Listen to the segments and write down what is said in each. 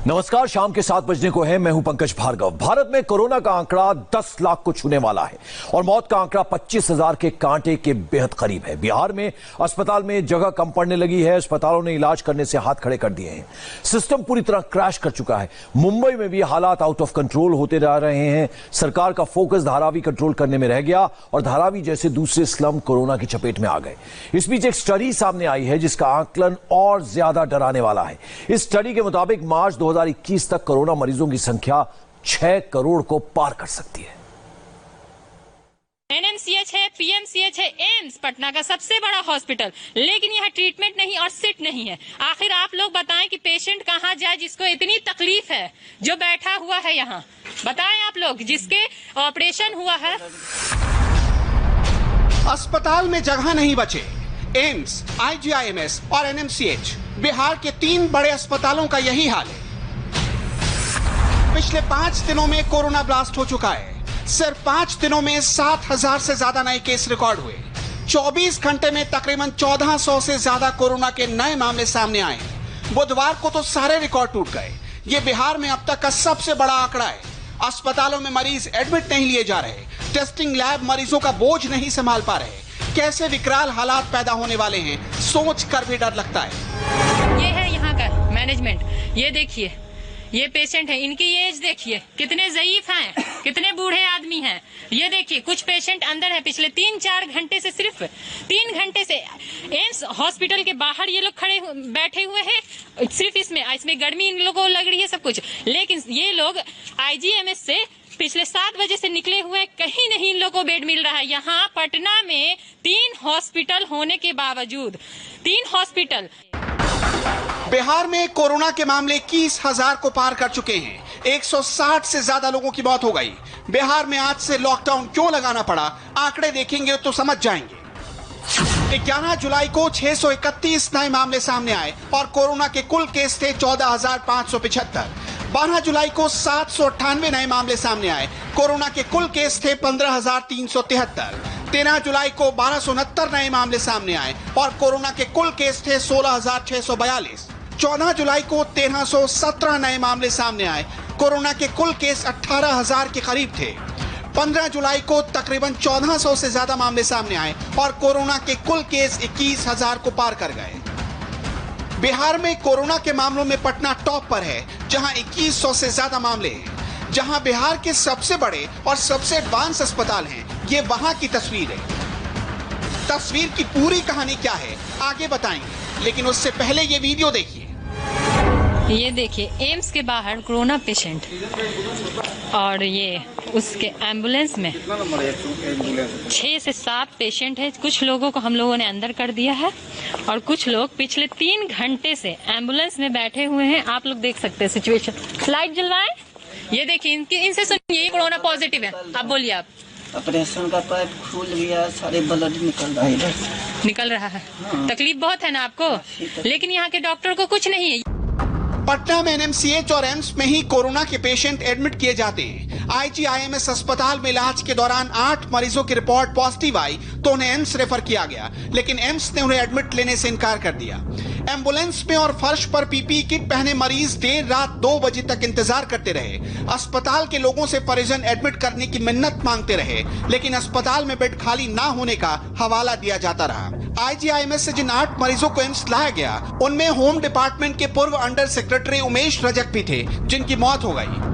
नमस्कार, शाम के 7 बजने को है। मैं हूं पंकज भार्गव। भारत में कोरोना का आंकड़ा 10 लाख को छूने वाला है और मौत का आंकड़ा 25,000 के कांटे के बेहद करीब है। बिहार में अस्पताल में जगह कम पड़ने लगी है। अस्पतालों ने इलाज करने से हाथ खड़े कर दिए हैं। सिस्टम पूरी तरह क्रैश कर चुका है। मुंबई में भी हालात आउट ऑफ कंट्रोल होते जा रहे हैं। सरकार का फोकस धारावी कंट्रोल करने में रह गया और धारावी जैसे दूसरे स्लम कोरोना की चपेट में आ गए। इस बीच एक स्टडी सामने आई है जिसका आंकलन और ज्यादा डराने वाला है। इस स्टडी के मुताबिक मार्च 2021 तक कोरोना मरीजों की संख्या 6 करोड़ को पार कर सकती है। एनएमसीएच है, पीएमसीएच है, एम्स पटना का सबसे बड़ा हॉस्पिटल, लेकिन यहाँ ट्रीटमेंट नहीं और सीट नहीं है। आखिर आप लोग बताएं कि पेशेंट कहाँ जाए जिसको इतनी तकलीफ है, जो बैठा हुआ है यहाँ। बताएं आप लोग जिसके ऑपरेशन हुआ है। अस्पताल में जगह नहीं बचे। एम्स, आईजीआईएमएस और एनएमसीएच, बिहार के 3 बड़े अस्पतालों का यही हाल है। पिछले 5 दिनों में कोरोना ब्लास्ट हो चुका है। सिर्फ 5 दिनों में 7,000 से ज्यादा नए केस रिकॉर्ड हुए। 24 घंटे में तकरीबन 1400 से ज्यादा कोरोना के नए मामले सामने आए। बुधवार को तो सारे रिकॉर्ड टूट गए। ये बिहार में अब तक का सबसे बड़ा आंकड़ा है। अस्पतालों में मरीज एडमिट नहीं लिए जा रहे। टेस्टिंग लैब मरीजों का बोझ नहीं संभाल पा रहे। कैसे विकराल हालात पैदा होने वाले हैं, सोच कर भी डर लगता है। ये है यहाँ का मैनेजमेंट। ये देखिए, ये पेशेंट है, इनकी एज देखिए, कितने ज़ईफ हैं, कितने बूढ़े आदमी हैं। ये देखिए, कुछ पेशेंट अंदर है। पिछले 3-4 घंटे से, सिर्फ 3 घंटे से एम्स हॉस्पिटल के बाहर ये लोग बैठे हुए हैं। सिर्फ इसमें गर्मी इन लोगों को लग रही है, सब कुछ। लेकिन ये लोग आईजीएमएस से पिछले 7 बजे से निकले हुए, कहीं नहीं इन लोगों को बेड मिल रहा है। यहाँ पटना में 3 हॉस्पिटल होने के बावजूद 3 हॉस्पिटल। बिहार में कोरोना के मामले 21,000 को पार कर चुके हैं। 160 से ज्यादा लोगों की मौत हो गई। बिहार में आज से लॉकडाउन क्यों लगाना पड़ा, आंकड़े देखेंगे तो समझ जाएंगे। 11 जुलाई को 631 नए मामले सामने आए और कोरोना के कुल केस थे 14,575। 12 जुलाई को 798 नए मामले सामने आए। कोरोना के कुल केस थे 15,373। 13 जुलाई को 1269 नए मामले सामने आए और कोरोना के कुल केस थे 16,642। 14 जुलाई को 1,317 नए मामले सामने आए। कोरोना के कुल केस 18,000 के करीब थे। 15 जुलाई को तकरीबन 1,400 से ज्यादा मामले सामने आए और कोरोना के कुल केस 21,000 को पार कर गए। बिहार में कोरोना के मामलों में पटना टॉप पर है, जहां 2,100 से ज्यादा मामले हैं। जहां बिहार के सबसे बड़े और सबसे एडवांस अस्पताल हैं, ये वहां की तस्वीर है। तस्वीर की पूरी कहानी क्या है आगे बताएंगे, लेकिन उससे पहले ये वीडियो देखिए। ये देखिए, एम्स के बाहर कोरोना पेशेंट और ये उसके एम्बुलेंस में 6 से 7 पेशेंट है। कुछ लोगों को हम लोगों ने अंदर कर दिया है और कुछ लोग पिछले 3 घंटे से एम्बुलेंस में बैठे हुए हैं। आप लोग देख सकते हैं सिचुएशन। स्लाइड जलवाएं। ये देखिए, इनसे सुनिए, कोरोना पॉजिटिव है। अब बोलिए आप। ऑपरेशन का पाइप खुल गया, सारे ब्लड निकल रहा है। निकल रहा है। तकलीफ बहुत है ना आपको, लेकिन यहाँ के डॉक्टर को कुछ नहीं है। पटना में एनएमसीएच और एम्स में ही कोरोना के पेशेंट एडमिट किए जाते हैं। आईजीआईएमएस अस्पताल में इलाज के दौरान 8 मरीजों की रिपोर्ट पॉजिटिव आई तो उन्हें एम्स रेफर किया गया, लेकिन एम्स ने उन्हें एडमिट लेने से इनकार कर दिया। एम्बुलेंस में और फर्श पर पीपीई किट पहने मरीज देर रात 2 बजे तक इंतजार करते रहे। अस्पताल के लोगों से परिजन एडमिट करने की मिन्नत मांगते रहे, लेकिन अस्पताल में बेड खाली ना होने का हवाला दिया जाता रहा। आईजीआईएमएस से जिन 8 मरीजों को एम्स लाया गया, उनमें होम डिपार्टमेंट के पूर्व अंडर सेक्रेटरी उमेश रजक भी थे, जिनकी मौत हो गई।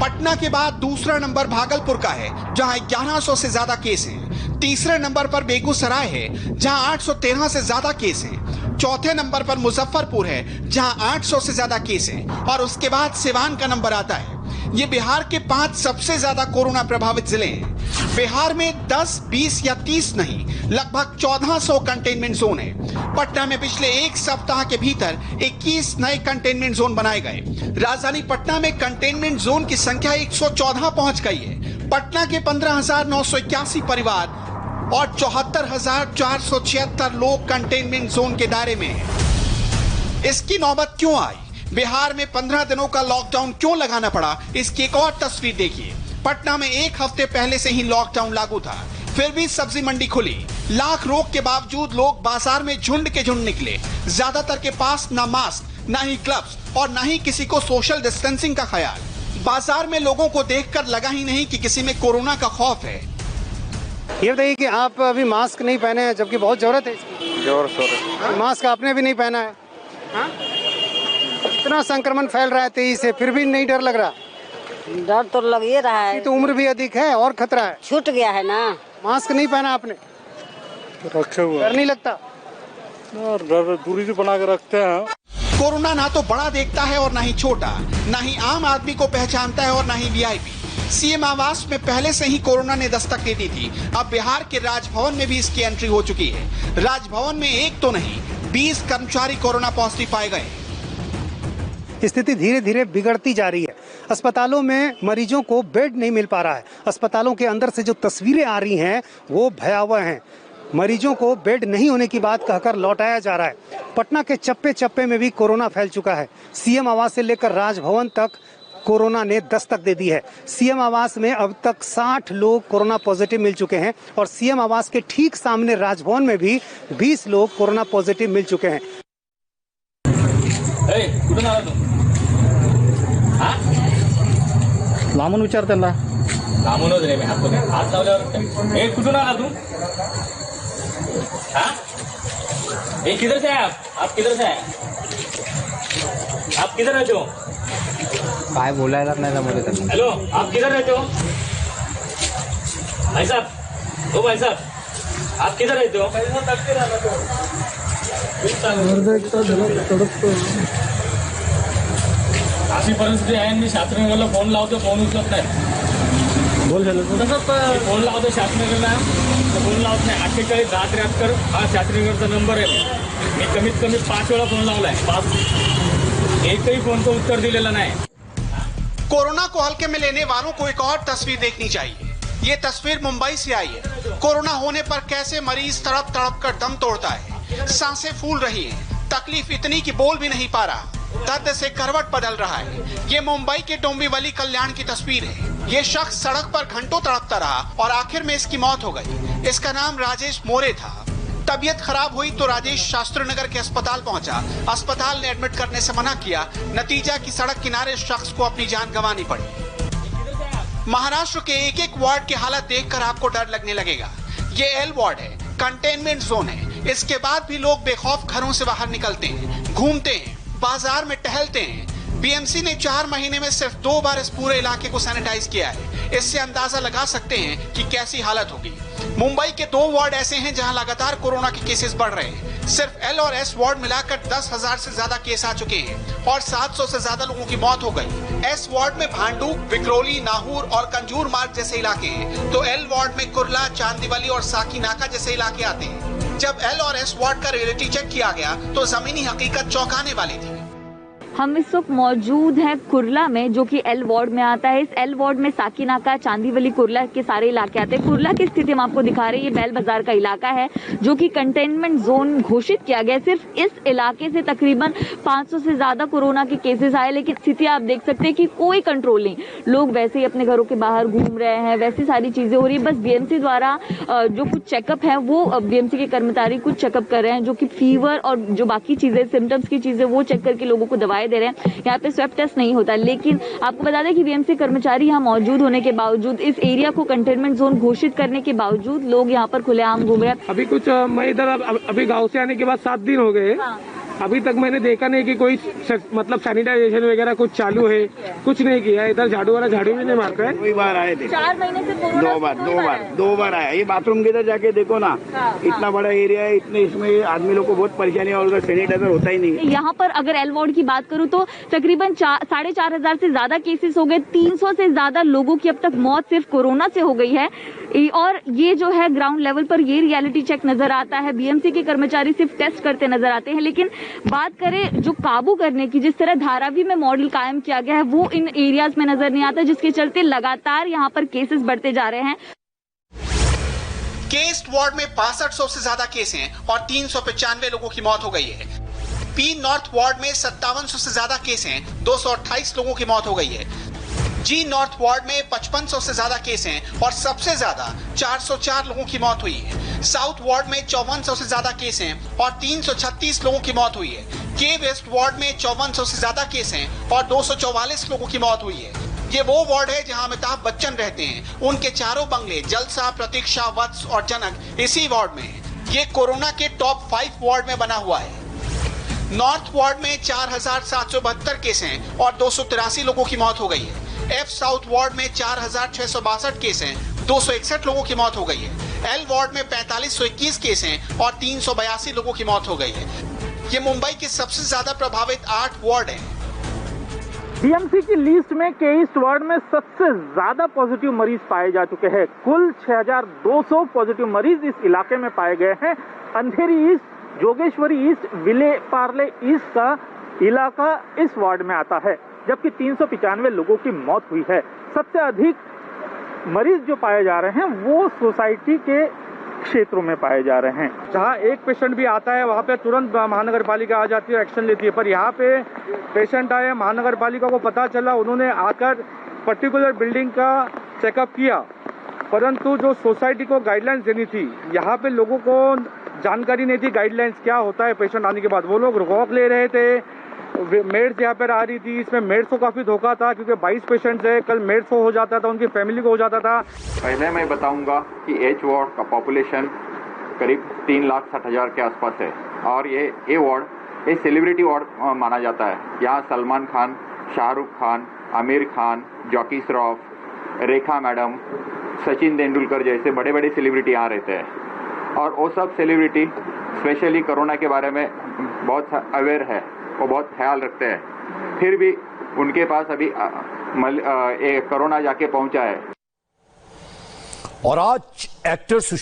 पटना के बाद दूसरा नंबर भागलपुर का है, जहां 1100 से ज्यादा केस हैं। तीसरे नंबर पर बेगूसराय है, जहां 813 से ज्यादा केस हैं। चौथे नंबर पर मुजफ्फरपुर है, जहां 800 से ज्यादा केस हैं और उसके बाद सिवान का नंबर आता है। ये बिहार के 5 सबसे ज्यादा कोरोना प्रभावित जिले हैं। बिहार में 10, 20 या 30 नहीं, लगभग 1400 कंटेनमेंट जोन है। पटना में पिछले 1 सप्ताह के भीतर 21 नए कंटेनमेंट जोन बनाए गए। राजधानी पटना में कंटेनमेंट जोन की संख्या 114 पहुंच गई है। पटना के 15,981 परिवार और 74,476 लोग कंटेनमेंट जोन के दायरे में हैं। इसकी नौबत क्यों आई? बिहार में 15 दिनों का लॉकडाउन क्यों लगाना पड़ा? इसकी एक और तस्वीर देखिए। पटना में 1 हफ्ते पहले से ही लॉकडाउन लागू था। फिर भी सब्जी मंडी खुली। लाख रोक के बावजूद लोग बाजार में झुंड के झुंड निकले। ज्यादातर के पास ना मास्क, ना ही ग्लव्स और ना ही किसी को सोशल डिस्टेंसिंग का ख्याल। बाजार में लोगों को देखकर लगा ही नहीं कि किसी में कोरोना का खौफ है। ये बताइए कि आप अभी मास्क नहीं पहने हैं जबकि बहुत जरूरत है इसकी। जोर शोर मास्क आपने भी नहीं पहना है। हाँ? इतना संक्रमण फैल रहा है तेजी से, फिर भी नहीं डर लग रहा? डर तो लग ही रहा है। तो उम्र भी अधिक है और खतरा है। छूट गया है ना। मास्क नहीं पहना आपने, रखे हुए डर नहीं लगता? डर दूरी से बना के रखते हैं। कोरोना ना तो बड़ा देखता है और ना ही छोटा, ना ही आम आदमी को पहचानता है और ना ही वीआईपी। सीएम आवास में पहले से ही कोरोना ने दस्तक दे दी थी। अब बिहार के राजभवन में भी इसकी एंट्री हो चुकी है। राजभवन में एक तो नहीं 20 कर्मचारी कोरोना पॉजिटिव पाए गए। स्थिति धीरे धीरे बिगड़ती जा रही है। अस्पतालों में मरीजों को बेड नहीं मिल पा रहा है। अस्पतालों के अंदर से जो तस्वीरें आ रही हैं वो भयावह हैं। मरीजों को बेड नहीं होने की बात कहकर लौटाया जा रहा है। पटना के चप्पे चप्पे में भी कोरोना फैल चुका है। सीएम आवास से लेकर राजभवन तक कोरोना ने दस्तक दे दी है। सीएम आवास में अब तक 60 लोग कोरोना पॉजिटिव मिल चुके हैं और सीएम आवास के ठीक सामने राजभवन में भी 20 लोग कोरोना पॉजिटिव मिल चुके हैं। लांबून विचार त्यांना. लांबूनच रे मी हात लावल्यावर ए कुठून आला तू? हाँ? ए किधर से है आप किधर से हैं? आप किधर रहते हो? काय बोलायला नाही जमत त्यांना. हेलो, आप किधर रहते हो? भाई साहब, ओ भाई साहब, आप किधर रहते हो? अशी परिस्थिती आहे. मी शास्त्रीनगरला फोन लावतो, फोन उचलत नाही. बोल झालं फोन लावतो शास्त्रीनगरला, फोन लावत नाही. 48 1073 हा शास्त्रीनगरचा नंबर आहे. मी कमीत कमी 5 वेळा फोन लावलाय. 5 एकही फोनचं उत्तर दिलेलं नाही. कोरोना को हल्के में लेने वालों को एक और तस्वीर देखनी चाहिए। ये तस्वीर मुंबई से आई है। कोरोना होने पर कैसे मरीज तड़प तड़प कर दम तोड़ता है। सांसें फूल रही हैं, तकलीफ इतनी कि बोल भी नहीं पा रहा, दर्द से करवट बदल रहा है। ये मुंबई के डोंबिवली कल्याण की तस्वीर है। ये शख्स सड़क पर घंटों तड़पता रहा और आखिर में इसकी मौत हो गई। इसका नाम राजेश मोरे था। तबीयत खराब हुई तो राजेश शास्त्रीनगर के अस्पताल पहुंचा। अस्पताल ने एडमिट करने से मना किया। नतीजा कि सड़क किनारे शख्स को अपनी जान गंवानी पड़ी। महाराष्ट्र के एक एक वार्ड की हालत देखकर आपको डर लगने लगेगा। ये एल वार्ड है, कंटेनमेंट जोन है। इसके बाद भी लोग बेखौफ घरों से बाहर निकलते हैं, घूमते हैं, बाजार में टहलते हैं। बीएमसी ने 4 महीने में सिर्फ 2 बार इस पूरे इलाके को सैनिटाइज किया है। इससे अंदाजा लगा सकते हैं कि कैसी हालत होगी। मुंबई के 2 वार्ड ऐसे हैं जहां लगातार कोरोना के केसेस बढ़ रहे हैं। सिर्फ एल और एस वार्ड मिलाकर 10,000 से ज्यादा केस आ चुके हैं और 700 से ज्यादा लोगों की मौत हो गई। एस वार्ड में भांडू, विक्रोली, नाहूर और कंजूर मार्ग जैसे इलाके हैं, तो एल वार्ड में कुर्ला, चांदीवली और साकीनाका जैसे इलाके आते हैं। जब एल और एस वार्ड का रियलिटी चेक किया गया तो जमीनी हकीकत चौंकाने वाली थी। हम इस वक्त मौजूद हैं कुर्ला में, जो कि एल वार्ड में आता है। इस एल वार्ड में साकीनाका, चांदीवली, कुर्ला के सारे इलाके आते हैं। कुर्ला की स्थिति हम आपको दिखा रहे हैं। ये बैल बाजार का इलाका है जो कि कंटेनमेंट जोन घोषित किया गया है। सिर्फ इस इलाके से तकरीबन 500 से ज्यादा कोरोना के केसेस आए, लेकिन स्थिति आप देख सकते हैं कि कोई कंट्रोल नहीं। लोग वैसे ही अपने घरों के बाहर घूम रहे हैं, वैसी सारी चीजें हो रही है। बस बीएमसी द्वारा जो कुछ चेकअप है वो बीएमसी के कर्मचारी कुछ चेकअप कर रहे हैं, जो कि फीवर और जो बाकी चीजें सिम्टम्स की चीजें वो चेक करके लोगों को दवाएं दे रहे हैं। यहाँ पे स्वैब टेस्ट नहीं होता। लेकिन आपको बता दें कि बीएमसी कर्मचारी यहाँ मौजूद होने के बावजूद, इस एरिया को कंटेनमेंट जोन घोषित करने के बावजूद लोग यहाँ पर खुलेआम घूम रहे हैं। अभी कुछ मैं इधर अभी गांव से आने के बाद 7 दिन हो गए। हाँ। अभी तक मैंने देखा नहीं कि कोई मतलब सैनिटाइजेशन वगैरह कुछ चालू है, कुछ नहीं किया। इधर झाड़ू वाला झाड़ू भी नहीं मारता है। 2 बार आए थे, 4 महीने से 2 बार आया। ये बाथरूम के इधर जाके देखो ना, इतना बड़ा एरिया है, इतने इसमें आदमी लोग को बहुत परेशानी है और उधर सैनिटाइजर होता ही नहीं है। यहाँ पर अगर एल वार्ड की बात करूँ तो तकरीबन 4,500 से ज्यादा केसेस हो गए। 300 से ज्यादा लोगों की अब तक मौत सिर्फ कोरोना से हो गई है। और ये जो है ग्राउंड लेवल पर ये रियलिटी चेक नजर आता है। बीएमसी के कर्मचारी सिर्फ टेस्ट करते नजर आते हैं। लेकिन बात करें जो काबू करने की, जिस तरह धारावी में मॉडल कायम किया गया है, वो इन एरियाज में नजर नहीं आता, जिसके चलते लगातार यहाँ पर केसेस बढ़ते जा रहे हैं। केस्ट वार्ड में 6500 से ज्यादा केस हैं और 395 लोगों की मौत हो गई है। पी नॉर्थ वार्ड में 5700 से ज्यादा केस हैं, 228 लोगों की मौत हो गई है। जी नॉर्थ वार्ड में 5500 से ज्यादा केस हैं और सबसे ज्यादा 404 लोगों की मौत हुई है। साउथ वार्ड में 5400 से ज्यादा केस हैं और 336 लोगों की मौत हुई है। के वेस्ट वार्ड में 5400 से ज्यादा केस हैं और 244 लोगों की मौत हुई है। ये वो वार्ड है जहां अमिताभ बच्चन रहते हैं। उनके चारों बंगले जलसा, प्रतीक्षा, वत्स और जनक इसी वार्ड में है। ये कोरोना के टॉप 5 वार्ड में बना हुआ है। नॉर्थ वार्ड में 4772 केस हैं और 283 लोगों की मौत हो गई है। एफ साउथ वार्ड में 4662 केस हैं, 261 लोगों की मौत हो गई है। एल वार्ड में 4521 केस हैं और 382 लोगों की मौत हो गई है। ये मुंबई के सबसे ज्यादा प्रभावित 8 वार्ड हैं। डीएमसी की लिस्ट में के ईस्ट वार्ड में सबसे ज्यादा पॉजिटिव मरीज पाए जा चुके हैं। कुल 6200 पॉजिटिव मरीज इस इलाके में पाए गए हैं। अंधेरी east, Jogeshwari east, Vile Parle east का इलाका इस वार्ड में आता है, जबकि 395 लोगों की मौत हुई है। सबसे अधिक मरीज जो पाए जा रहे हैं वो सोसाइटी के क्षेत्रों में पाए जा रहे हैं। जहां एक पेशेंट भी आता है वहां पे तुरंत महानगर पालिका आ जाती है, एक्शन लेती है। पर यहाँ पे पेशेंट आए, महानगर पालिका को पता चला, उन्होंने आकर पर्टिकुलर बिल्डिंग का चेकअप किया, परंतु जो सोसाइटी को गाइडलाइंस देनी थी, यहाँ पे लोगों को जानकारी नहीं थी गाइडलाइंस क्या होता है पेशेंट आने के बाद। वो लोग रुकॉक ले रहे थे, मेड्स यहाँ पर आ रही थी। इसमें मेड्स को काफी धोखा था क्योंकि 22 पेशेंट्स है, कल मेड्स को हो जाता था, उनकी फैमिली को हो जाता था। पहले मैं बताऊंगा कि एच वार्ड का पॉपुलेशन करीब 3,60,000 के आसपास है और ये ए वार्ड ये सेलिब्रिटी वार्ड माना जाता है। यहाँ सलमान खान, शाहरुख खान, आमिर खान, जॉकी श्रॉफ, रेखा मैडम, सचिन तेंदुलकर जैसे बड़े बड़े सेलिब्रिटी यहाँ रहते हैं और वो सब सेलिब्रिटी स्पेशली कोरोना के बारे में बहुत अवेयर है, वो बहुत ख्याल रखते हैं। फिर भी उनके पास अभी कोरोना जाके पहुंचा है। और आज एक्टर